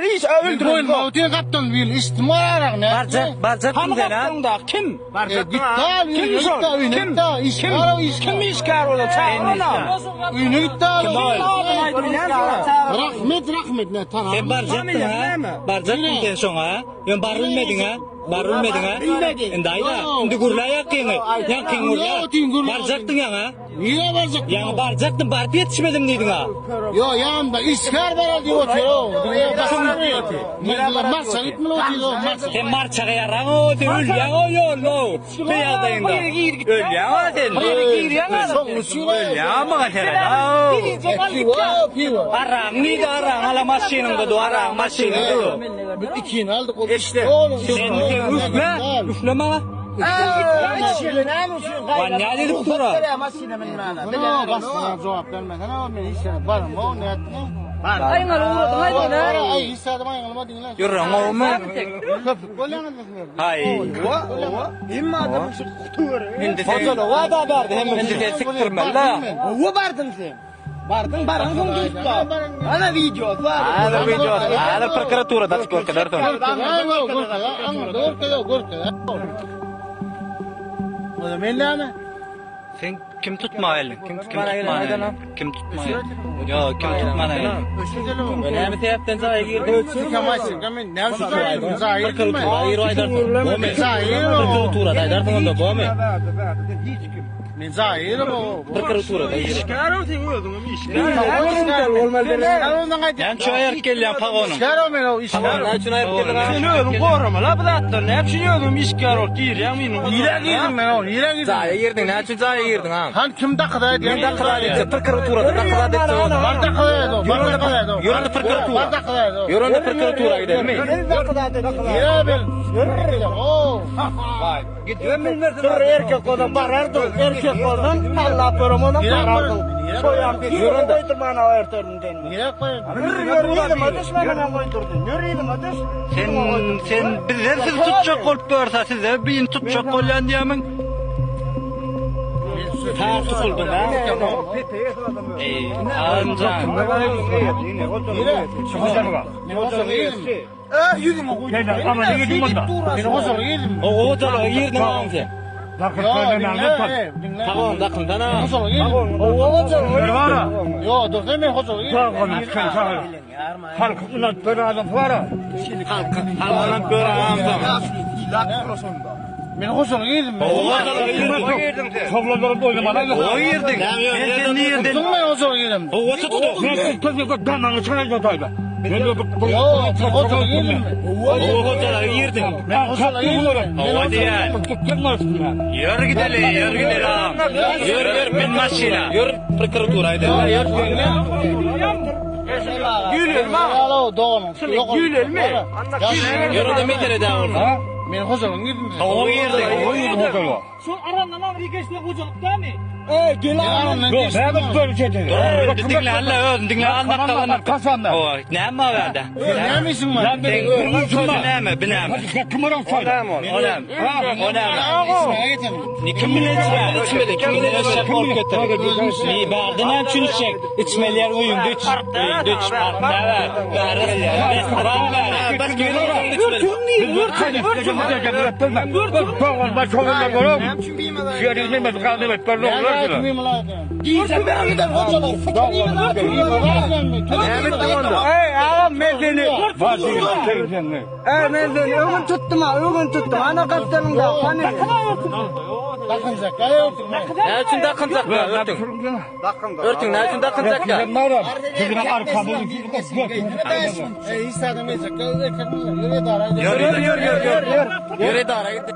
Bunları hiç öldürün. Mavtiye kaptan bil istimar arak ne? Barcak Hangi kimden ha? kaptın da? Kim? Git al Kim yürü son? git al Kim? yürü da iş Kim? var o iş. Kim işkar olur? Çağırma. Yürü git al. Kim? Rahmet ne tanım. Sen barcaktın ha? Barcak kimden sonra? Ben barılmadın ha? Barılmadın ha? Endayda. Şimdi gurlayak yine. Yankın gurlayak. Barcaktın ya ha? Niye varacak? Yani barcaktın barıp yetişmedim dedin ha? Yo yanımda iskar var diye oturuyor. Dünya basın diyor. Marsa gitme oturuyor. Sen marçağa yaran o de öl ya o yollu. Beyadayında. Öl ya o sen. Öl ya ama terada. Arang ni de arang ala maşininde do arang maşininde do. İkini aldık. İşte. Sen üfleme ha. Van ne dedik tura? Cevap vermeden ama ben işe varım o ne yaptın? Ayınlar uğradın haydi ne? Ay istedim ayağıma dinle. Yürü o mu? Hay. İmma adamın şu kutu var. Şimdi sen vada verdi hem şimdi sen siktirme la. O vardın sen. Vardın barın gitti. Ana video var. Ada video. Ada prokuratura da skor kadar to. O da ben de Sen kim tutma elin? Kim tutma elin? Kim tutma elin? Yo kim tutma elin? Ben hem tepten zaya girdim. ne yapıyorsun? Zahir mi? Zahir aydarsın. Bu me. Prokuratura da aydarsın da bu me. Men zahir bu. Prokuratura da aydarsın. Çıkarım sen uyudun mu iş? Ben çoğer gelen pagonum. Çıkar men o iş. Sen uyudun koruma la bıraktın. Ne yapıyorsun uyudun işkar ol gir ya benim. Hile girdim ben o. Hile girdim. Zaya girdin. Ne için zaya girdin ha? Han kim dakıda diye. Ben dakıda prokuratura da dakıda dedi o. Var dakıda o. Var dakıda o. Yüründü prokuratura. Var dakıda o. Yüründü prokuratura gidelim mi? Hile bil. Oo. Gidiyorum bilmezdim. Erkek olan barardı. Erkek olan Allah peromona barardı. Soyan bir yüründü. Koydum bana o ertörün denme. Hile koy. Yürüyelim ateş bana koydurdun. Yürüyelim ateş. Sen bizler siz tutacak kol görse size bin tutacak kol yan diyemin. Her tutuldun ha. Ancan. Yürüyüm o koydum. Ama ne yedim onda? Ben o sonra yedim. O da yerden alınca. Dinle. Tamam dakından ha. O sonra yedim. Yo dur deme o sonra yedim. Halkın böyle adam var. Halkın böyle adam. Ben o sonra yedim. O yerdik. Ben sen niye yerdin? Tuttum ben o sonra yedim. O tuttu. Yo o sonra yedim. O da yerdin. Ben o sonra yedim. O diyen. Yürü gidelim, yürü gidelim. Yürü bin maşina. Yürü prokuraturaydı. Gülüm ha. Alo doğru. Gülüm mi? Yürü de metre daha orada. Ben o sonra yedim. O yerdik. Şu arandan Amerika'da hocalık değil mi? Gel Dinle hala öldün, dinle anlat kalanı. O ne mi verdi? Ne misin var? Ne mi, bine mi? O ne mi? Kim bilir içmedi, kim bilir içmedi, kork götürdü. İyi verdi, ne için içecek? İçmeliler uyum, düç park, ne ver? Restoran ver, başka bir yere içmedi. Giysen ben bir de hocalar. Ögün tuttum ha, ögün tuttum. Ana kaptanım da. Hani? Takınacak. Kaya örtün. Ne için takınacak ya, örtün? Örtün, ne için takınacak ya? İstedim yiyecek. Yürü de araydı. Yürü de araydı.